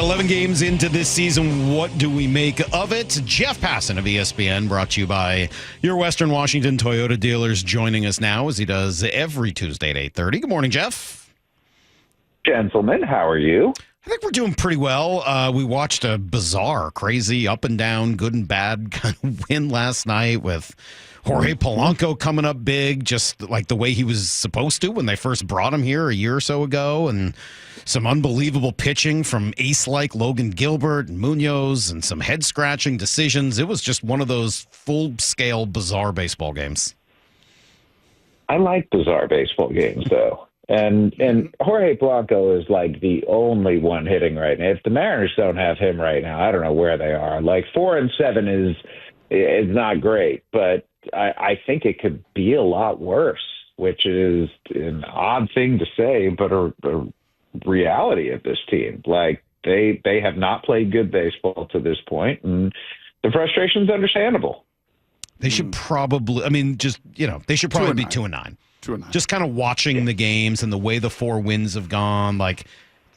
11 games into this season. What do we make of it? Jeff Passan of ESPN, brought to you by your Western Washington Toyota dealers, joining us now as he does every Tuesday at 8:30. Good morning, Jeff. Gentlemen, how are you? I think we're doing pretty well. We watched a bizarre, crazy, up and down, good and bad kind of win last night with Jorge Polanco coming up big, just like the way he was supposed to when they first brought him here a year or so ago, and some unbelievable pitching from ace-like Logan Gilbert and Munoz, and some head-scratching decisions. It was just one of those full-scale bizarre baseball games. I like bizarre baseball games, though. And Jorge Polanco is like the only one hitting right now. If the Mariners don't have him right now, I don't know where they are. Like 4-7 is not great, but I think it could be a lot worse, which is an odd thing to say, but a reality of this team. Like they have not played good baseball to this point, and the frustration is understandable. They should probably, they should probably be 2-9. 2-9. Just kind of watching the games and the way the 4 wins have gone, like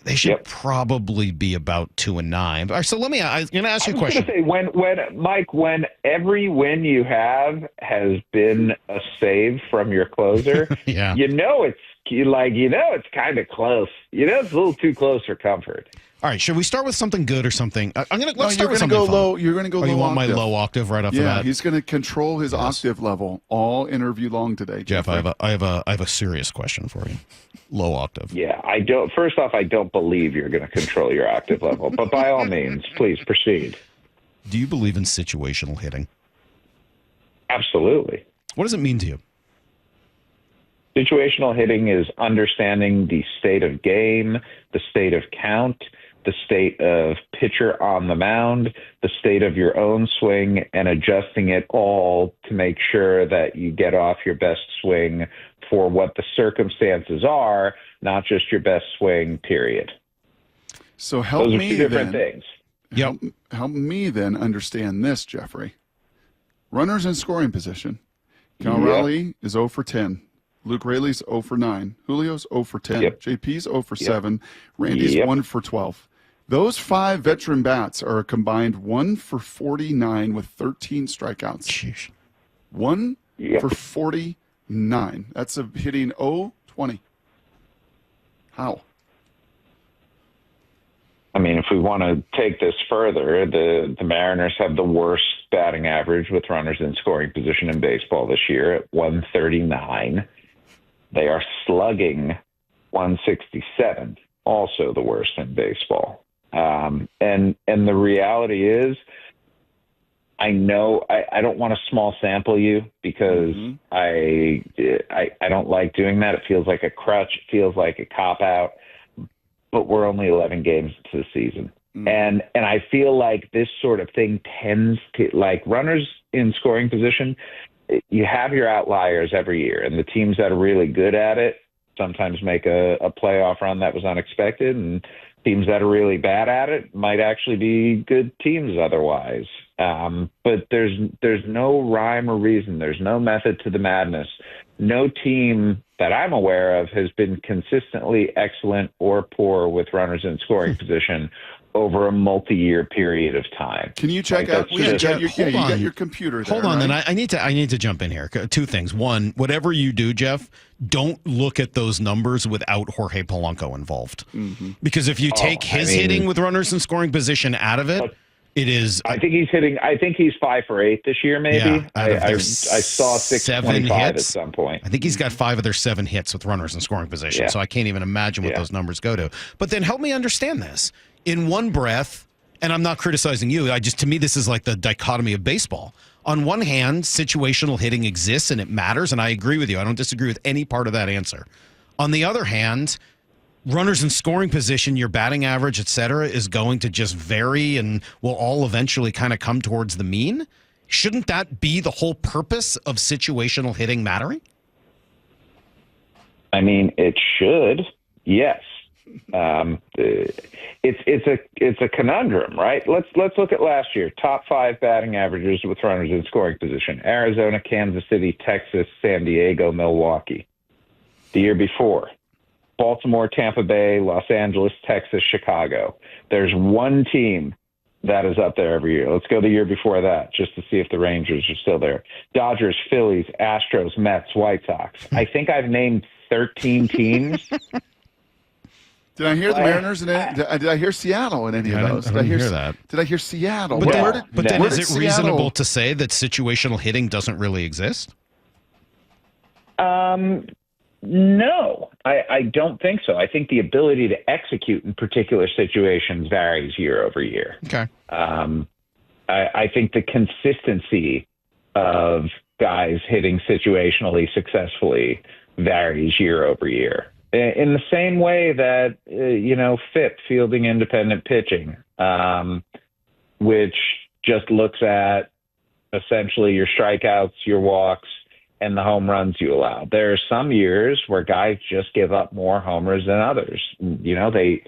they should probably be about 2-9. All right, so I'm going to ask you a question. I was going to say, Mike, when every win you have has been a save from your closer, it's kind of close. It's a little too close for comfort. All right, should we start with something good or something? Let's start with something go fun. low. You're going to go low. You want octave. my low octave right off the bat? Yeah, he's going to control his octave level all interview long today. Jeff, I have a serious question for you. Low octave. Yeah, I don't. First off, I don't believe you're going to control your octave level, but by all means, please proceed. Do you believe in situational hitting? Absolutely. What does it mean to you? Situational hitting is understanding the state of game, the state of count, the state of pitcher on the mound, the state of your own swing, and adjusting it all to make sure that you get off your best swing for what the circumstances are, not just your best swing, period. So help Those are me two different then. things. Help me then understand this, Jeffrey. Runners in scoring position. Cal Raleigh is 0 for 10. Luke Raley's 0 for 9. Julio's 0 for 10. JP's 0 for 7. Randy's 1 for 12. Those 5 veteran bats are a combined 1 for 49 with 13 strikeouts. Sheesh. 1 for 49. That's a hitting 0-20. How? I mean, if we want to take this further, the Mariners have the worst batting average with runners in scoring position in baseball this year at 139. They are slugging 167, also the worst in baseball. And the reality is, I know I don't want to small sample you because I don't like doing that. It feels like a crutch. It feels like a cop out. But we're only 11 games into the season. And I feel like this sort of thing tends to, like runners in scoring position, you have your outliers every year, and the teams that are really good at it sometimes make a playoff run that was unexpected, and teams that are really bad at it might actually be good teams otherwise. But there's no rhyme or reason. There's no method to the madness. No team that I'm aware of has been consistently excellent or poor with runners in scoring position over a multi-year period of time. Can you check out? You got your computer there. Hold on, right? then I need to jump in here. 2 things. One, whatever you do, Jeff, don't look at those numbers without Jorge Polanco involved. Because if you take his hitting with runners in scoring position out of it, it is. I think he's 5 for 8 this year. Maybe Yeah, I saw 625 at some point. I think he's got 5 of their 7 hits with runners in scoring position. So I can't even imagine what those numbers go to. But then help me understand this. In one breath, and I'm not criticizing you, to me this is like the dichotomy of baseball. On one hand, situational hitting exists and it matters, and I agree with you. I don't disagree with any part of that answer. On the other hand, runners in scoring position, your batting average, et cetera, is going to just vary and will all eventually kind of come towards the mean. Shouldn't that be the whole purpose of situational hitting mattering? I mean, it should, yes. It's a conundrum, right? Let's look at last year. Top 5 batting averages with runners in scoring position: Arizona, Kansas City, Texas, San Diego, Milwaukee. The year before, Baltimore, Tampa Bay, Los Angeles, Texas, Chicago. There's one team that is up there every year. Let's go the year before that just to see if the Rangers are still there. Dodgers, Phillies, Astros, Mets, White Sox. I think I've named 13 teams. Did I hear the Mariners in it? Did I hear Seattle in any of those? I didn't hear that. Did I hear Seattle? But then is it Seattle? reasonable to say that situational hitting doesn't really exist? No, I don't think so. I think the ability to execute in particular situations varies year over year. Okay. I think the consistency of guys hitting situationally successfully varies year over year. In the same way that, FIP, fielding independent pitching, which just looks at essentially your strikeouts, your walks, and the home runs you allow. There are some years where guys just give up more homers than others. They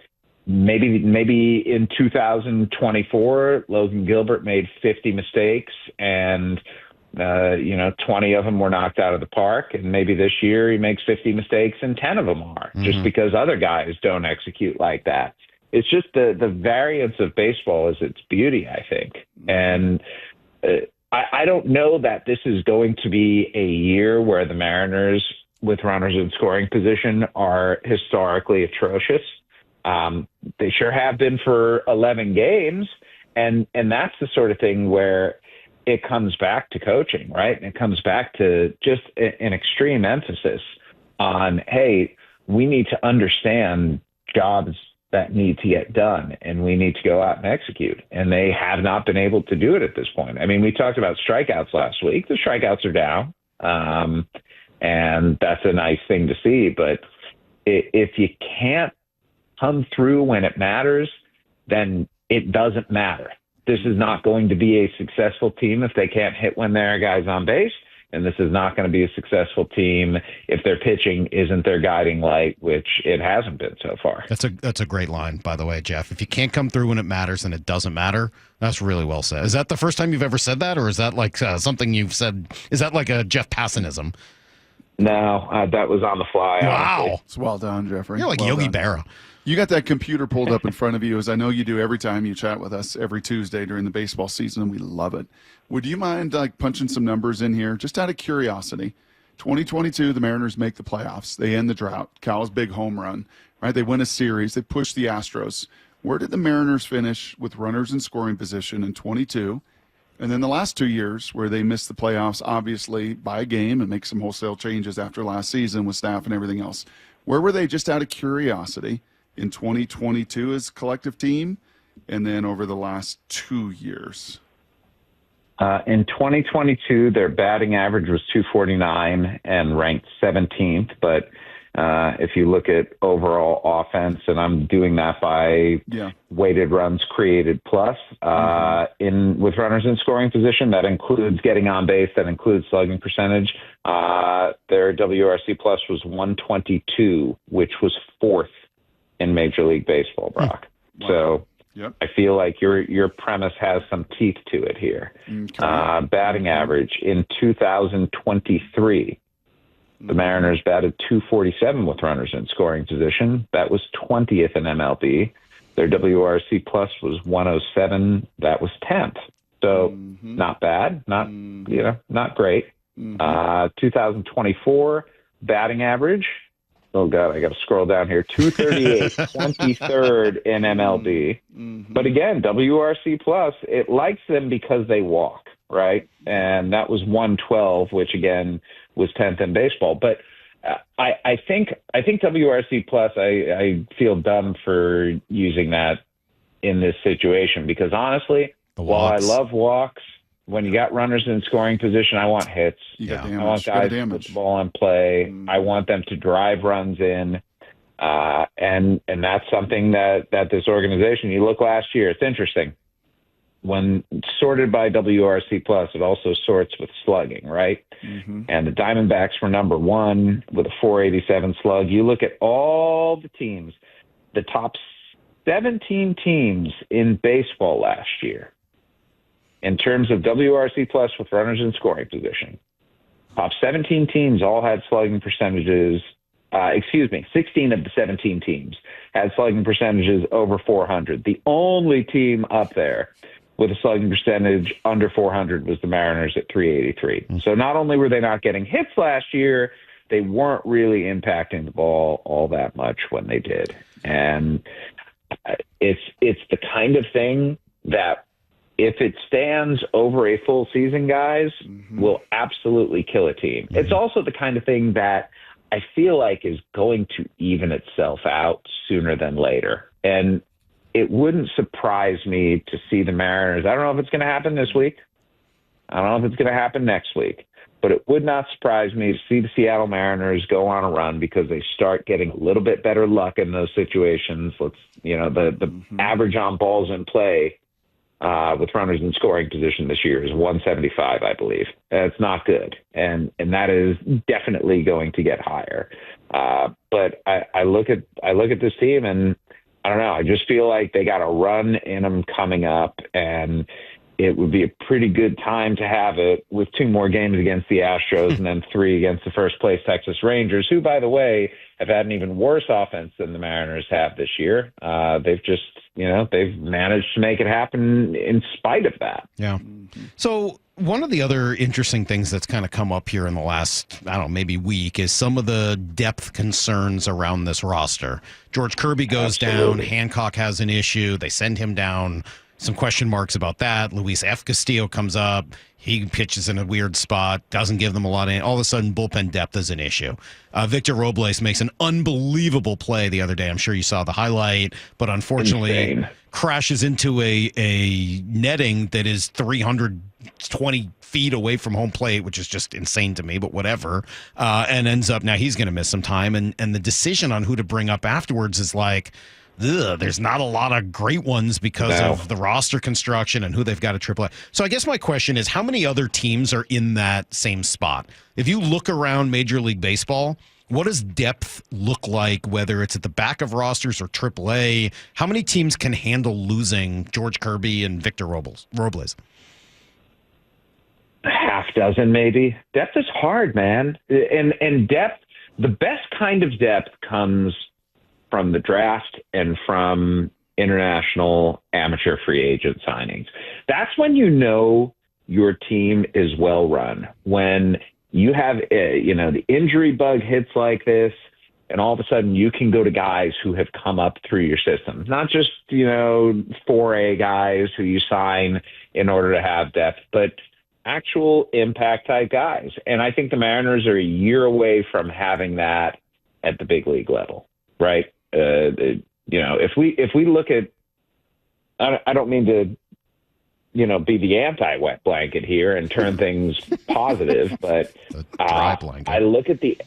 maybe in 2024, Logan Gilbert made 50 mistakes and 20 of them were knocked out of the park. And maybe this year he makes 50 mistakes and 10 of them are just because other guys don't execute like that. It's just the variance of baseball is its beauty, I think. And I don't know that this is going to be a year where the Mariners with runners in scoring position are historically atrocious. They sure have been for 11 games. And that's the sort of thing where it comes back to coaching, right? And it comes back to just an extreme emphasis on, hey, we need to understand jobs that need to get done, and we need to go out and execute. And they have not been able to do it at this point. I mean, we talked about strikeouts last week. The strikeouts are down, and that's a nice thing to see. But if you can't come through when it matters, then it doesn't matter. This is not going to be a successful team if they can't hit when there are guys on base. And this is not going to be a successful team if their pitching isn't their guiding light, which it hasn't been so far. That's a great line, by the way, Jeff. If you can't come through when it matters, then it doesn't matter. That's really well said. Is that the first time you've ever said that, or is that like something you've said? Is that like a Jeff Passanism? No, that was on the fly. Wow. Honestly. It's well done, Jeffrey. You're like well Yogi done. Berra. You got that computer pulled up in front of you, as I know you do every time you chat with us every Tuesday during the baseball season, and we love it. Would you mind punching some numbers in here, just out of curiosity? 2022, the Mariners make the playoffs. They end the drought. Cal's big home run, right? They win a series. They push the Astros. Where did the Mariners finish with runners in scoring position in 22? And then the last 2 years where they missed the playoffs, obviously, by a game and make some wholesale changes after last season with staff and everything else. Where were they, just out of curiosity, in 2022 as a collective team, and then over the last 2 years? In 2022, their batting average was 249 and ranked 17th. But if you look at overall offense, and I'm doing that by weighted runs created plus, with runners in scoring position, that includes getting on base, that includes slugging percentage. Their WRC plus was 122, which was fourth in Major League Baseball, Brock. Wow. So I feel like your premise has some teeth to it here. Okay. Batting average in 2023, the Mariners batted 247 with runners in scoring position. That was 20th in MLB. Their WRC plus was 107. That was 10th. So not bad, not great. 2024 batting average. Oh, God, I got to scroll down here. 238, 23rd in MLB. But again, WRC plus, it likes them because they walk, right? And that was 112, which again was 10th in baseball. But I think WRC plus, I feel dumb for using that in this situation because honestly, while I love walks, when you got runners in scoring position, I want hits. I want guys to put the ball in play. I want them to drive runs in. And that's something that this organization, you look last year, it's interesting. When sorted by WRC plus, it also sorts with slugging, right? And the Diamondbacks were number one with a 487 slug. You look at all the teams, the top 17 teams in baseball last year, in terms of WRC plus with runners in scoring position, top 17 teams all had slugging percentages 16 of the 17 teams had slugging percentages over 400. The only team up there with a slugging percentage under 400 was the Mariners at 383. So not only were they not getting hits last year, they weren't really impacting the ball all that much when they did. And it's the kind of thing that if it stands over a full season, guys, will absolutely kill a team. It's also the kind of thing that I feel like is going to even itself out sooner than later. And it wouldn't surprise me to see the Mariners. I don't know if it's going to happen this week. I don't know if it's going to happen next week. But it would not surprise me to see the Seattle Mariners go on a run because they start getting a little bit better luck in those situations. The average on balls in play with runners in scoring position this year is 175, I believe. It's not good, and that is definitely going to get higher. But I look at this team, and I don't know. I just feel like they got a run in them coming up, and it would be a pretty good time to have it with 2 more games against the Astros and then 3 against the first place Texas Rangers, who, by the way, have had an even worse offense than the Mariners have this year. They've just, they've managed to make it happen in spite of that. Yeah. So one of the other interesting things that's kind of come up here in the last, maybe week is some of the depth concerns around this roster. George Kirby goes down. Hancock has an issue. They send him down. Some question marks about that. Luis F. Castillo comes up. He pitches in a weird spot, doesn't give them a lot of. All of a sudden, bullpen depth is an issue. Victor Robles makes an unbelievable play the other day. I'm sure you saw the highlight, but unfortunately crashes into a netting that is 320 feet away from home plate, which is just insane to me, but whatever. And ends up, now he's going to miss some time. And the decision on who to bring up afterwards is like, there's not a lot of great ones because of the roster construction and who they've got at AAA. So I guess my question is, how many other teams are in that same spot? If you look around Major League Baseball, what does depth look like, whether it's at the back of rosters or AAA? How many teams can handle losing George Kirby and Victor Robles? Half dozen, maybe. Depth is hard, man. And depth, the best kind of depth comes from the draft and from international amateur free agent signings. That's when your team is well run. When you have the injury bug hits like this, and all of a sudden you can go to guys who have come up through your system, not just 4A guys who you sign in order to have depth, but actual impact type guys. And I think the Mariners are a year away from having that at the big league level, right? If we look at, I don't mean to, be the anti-wet blanket here and turn things positive, but I look at the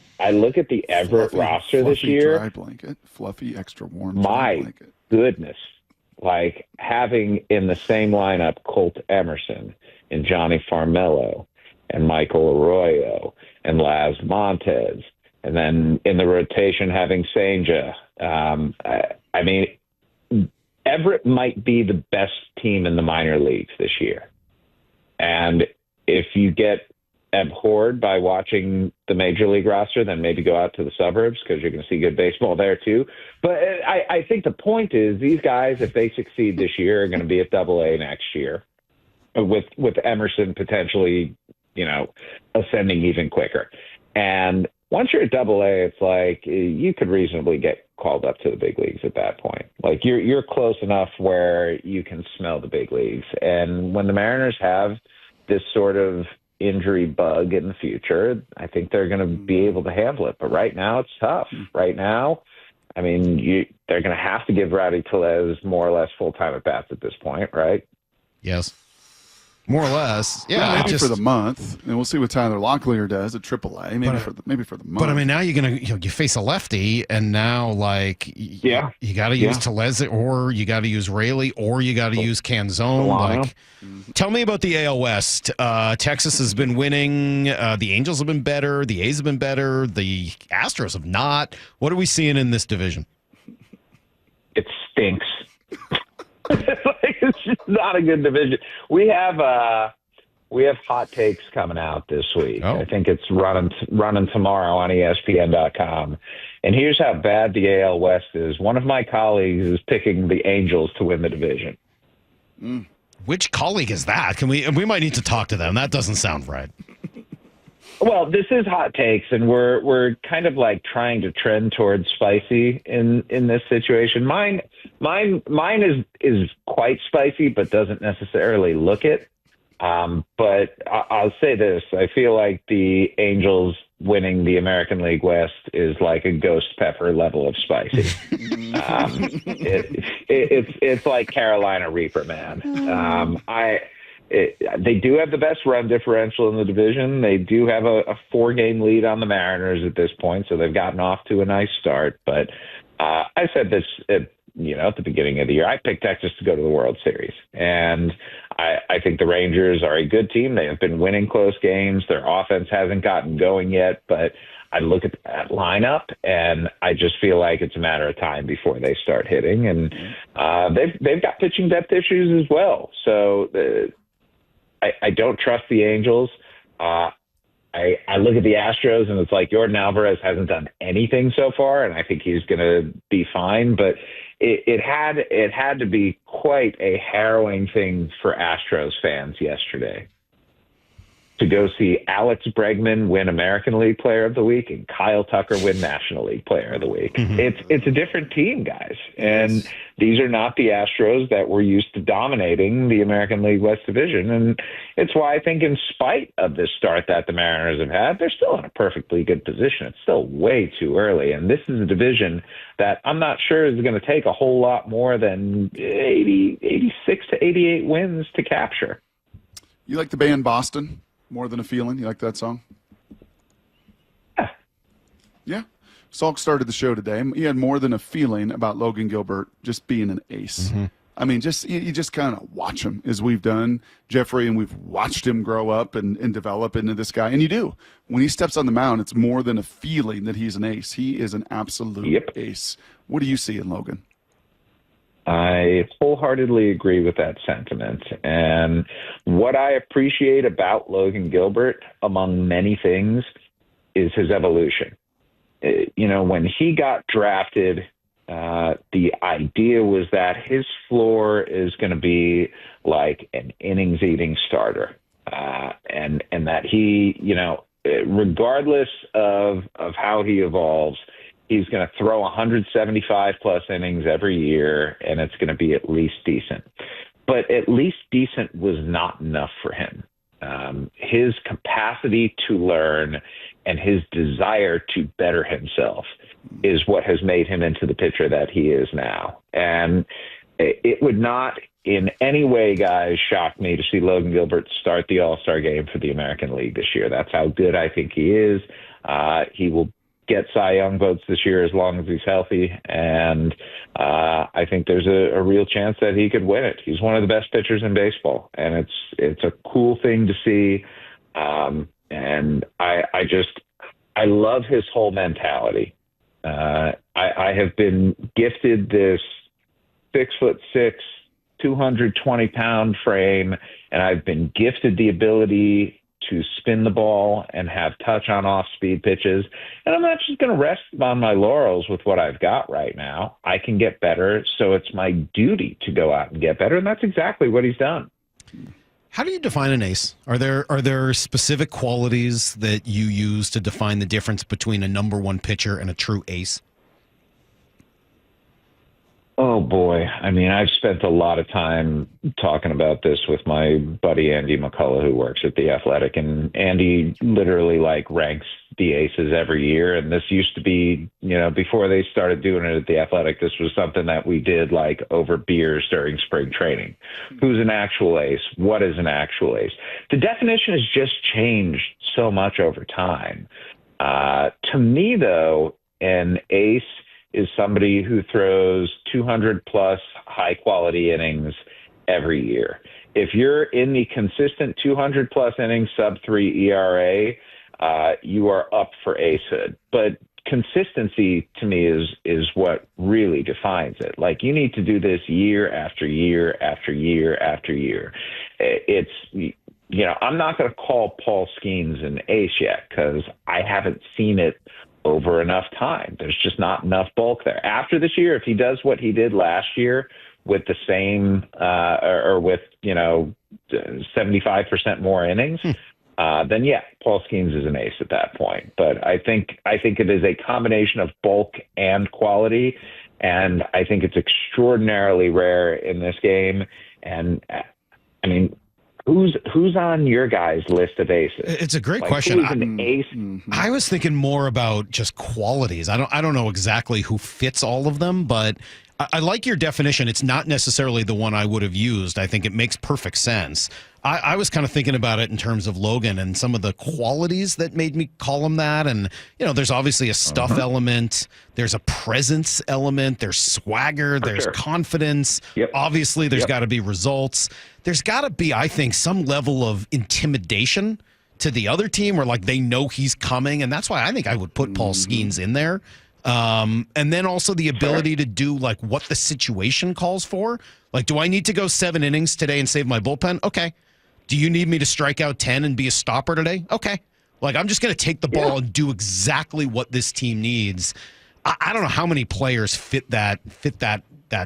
Everett roster this year. Dry blanket, fluffy, extra warm. My goodness, like having in the same lineup Colt Emerson and Johnny Farmelo and Michael Arroyo and Laz Montez, and then in the rotation having Senja. Everett might be the best team in the minor leagues this year. And if you get abhorred by watching the major league roster, then maybe go out to the suburbs because you're going to see good baseball there too. But I think the point is these guys, if they succeed this year, are going to be at AA next year with Emerson potentially, ascending even quicker. And once you're at AA, it's like you could reasonably get called up to the big leagues at that point. Like you're close enough where you can smell the big leagues. And when the Mariners have this sort of injury bug in the future, I think they're going to be able to handle it. But right now it's tough. Right now, they're going to have to give Rowdy Tellez more or less full-time at bats at this point, right? Yes. More or less, yeah. Well, maybe for the month, and we'll see what Tyler Locklear does at AAA. Maybe for the month. But now you're gonna you face a lefty, and now you got to use Tellez, or you got to use Raley, or you got to use Canzone. Tell me about the AL West. Texas has been winning. The Angels have been better. The A's have been better. The Astros have not. What are we seeing in this division? It stinks. It's just not a good division. We have hot takes coming out this week. I think it's running tomorrow on ESPN.com, And here's how bad the AL West is. One of my colleagues is picking the Angels to win the division. Which colleague is that? We might need to talk to them. That doesn't sound right. Well, this is hot takes, and we're kind of like trying to trend towards spicy in this situation. Mine is quite spicy, but doesn't necessarily look it. But I'll say this: I feel like the Angels winning the American League West is like a ghost pepper level of spicy. It's like Carolina Reaper, man. They do have the best run differential in the division. They do have a 4-game lead on the Mariners at this point, so they've gotten off to a nice start. But I said this at the beginning of the year. I picked Texas to go to the World Series, and I think the Rangers are a good team. They have been winning close games. Their offense hasn't gotten going yet, but I look at that lineup, and I just feel like it's a matter of time before they start hitting. And they've got pitching depth issues as well. So I don't trust the Angels. I look at the Astros, and it's like Jordan Alvarez hasn't done anything so far, and I think he's going to be fine. But it had to be quite a harrowing thing for Astros fans yesterday to go see Alex Bregman win American League Player of the Week and Kyle Tucker win National League Player of the Week. It's a different team, guys. And these are not the Astros that were used to dominating the American League West Division. And it's why I think in spite of this start that the Mariners have had, they're still in a perfectly good position. It's still way too early. And this is a division that I'm not sure is going to take a whole lot more than 86 to 88 wins to capture. You like the band Boston? More Than a Feeling? You like that song? Yeah. Salk started the show today. He had more than a feeling about Logan Gilbert just being an ace. I mean, you just kind of watch him, as we've done, Jeffrey, and we've watched him grow up and develop into this guy. And you do. When he steps on the mound, it's more than a feeling that he's an ace. He is an absolute ace. What do you see in Logan? I wholeheartedly agree with that sentiment. And what I appreciate about Logan Gilbert, among many things, is his evolution. When he got drafted, the idea was that his floor is going to be like an innings-eating starter. And that he, regardless of how he evolves, he's going to throw 175-plus innings every year, and it's going to be at least decent. But at least decent was not enough for him. His capacity to learn and his desire to better himself is what has made him into the pitcher that he is now. And it would not in any way, guys, shock me to see Logan Gilbert start the All-Star game for the American League this year. That's how good I think he is. He will get Cy Young votes this year as long as he's healthy, and I think there's a real chance that he could win it. He's one of the best pitchers in baseball, and it's a cool thing to see. And I love his whole mentality. I have been gifted this 6'6", 220-pound frame, and I've been gifted the ability to spin the ball and have touch on off-speed pitches. And I'm not just going to rest on my laurels with what I've got right now. I can get better, so it's my duty to go out and get better, and that's exactly what he's done. How do you define an ace? Are there specific qualities that you use to define the difference between a number one pitcher and a true ace? Oh, boy. I mean, I've spent a lot of time talking about this with my buddy Andy McCullough, who works at The Athletic. And Andy literally, ranks the aces every year. And this used to be, before they started doing it at The Athletic, this was something that we did, over beers during spring training. Who's an actual ace? What is an actual ace? The definition has just changed so much over time. To me, though, an ace is somebody who throws 200-plus high-quality innings every year. If you're in the consistent 200-plus innings, sub-3 ERA, you are up for acehood. But consistency, to me, is what really defines it. You need to do this year after year after year after year. I'm not going to call Paul Skeens an ace yet because I haven't seen it over enough time. There's just not enough bulk there. After this year, if he does what he did last year with the same or with 75% more innings, then yeah, Paul Skeens is an ace at that point. But I think it is a combination of bulk and quality, and I think it's extraordinarily rare in this game. And I mean, who's on your guys' list of aces? It's a great question. Who's an ace? I was thinking more about just qualities. I don't know exactly who fits all of them, but I like your definition. It's not necessarily the one I would have used. I think it makes perfect sense. I was kind of thinking about it in terms of Logan and some of the qualities that made me call him that. And, there's obviously a stuff element. There's a presence element. There's swagger. There's confidence. Yep. Obviously, there's got to be results. There's got to be, I think, some level of intimidation to the other team where, like, they know he's coming. And that's why I think I would put Paul Skeens in there. And then also the ability to do, like, what the situation calls for. Like, do I need to go 7 innings today and save my bullpen? Okay. Do you need me to strike out 10 and be a stopper today? Okay. Like, I'm just going to take the ball and do exactly what this team needs. I don't know how many players fit that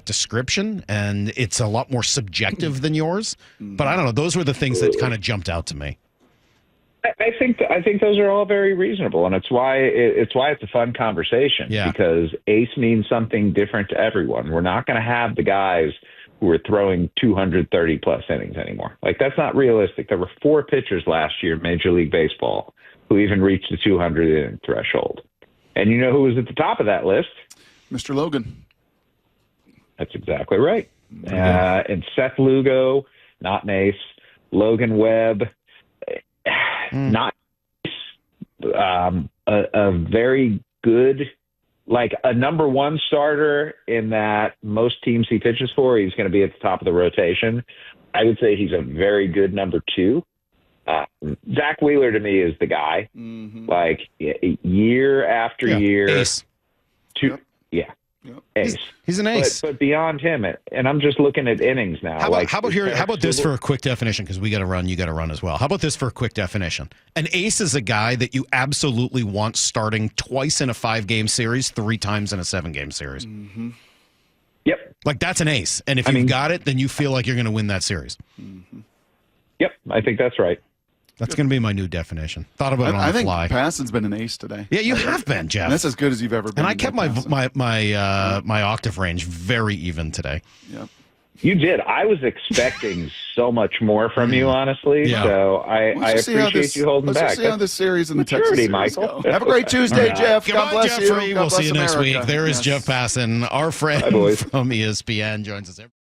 description, and it's a lot more subjective than yours. But I don't know. Those were the things that kind of jumped out to me. I think those are all very reasonable, and it's why it's a fun conversation. Yeah. Because ace means something different to everyone. We're not going to have the guys who are throwing 230 plus innings anymore. Like, that's not realistic. There were 4 pitchers last year in Major League Baseball who even reached the 200 inning threshold. And you know who was at the top of that list? Mr. Logan. That's exactly right. And Seth Lugo, not an ace. Logan Webb, not a very good, like a number 1 starter in that most teams he pitches for, he's going to be at the top of the rotation. I would say he's a very good number 2. Zach Wheeler to me is the guy. Like year after year. Ace. Ace. He's an ace. But beyond him, and I'm just looking at innings now. How about this for a quick definition? Because we got to run, you got to run as well. How about this for a quick definition? An ace is a guy that you absolutely want starting twice in a 5-game series, 3 times in a 7-game series. Yep. Like, that's an ace. And if you've got it, then you feel like you're going to win that series. Yep. I think that's right. That's going to be my new definition. Thought about it on the fly. I think Passan's been an ace today. Yeah, you have been, Jeff. And that's as good as you've ever been. And I kept my octave range very even today. Yep. You did. I was expecting so much more from you, honestly. Yeah. So I appreciate you holding back. Let's see how this series in the Texas series Michael. Have a great Tuesday, Jeff. God bless Jeffrey. you. We'll see you next week. There is Jeff Passan, our friend from ESPN, joins us every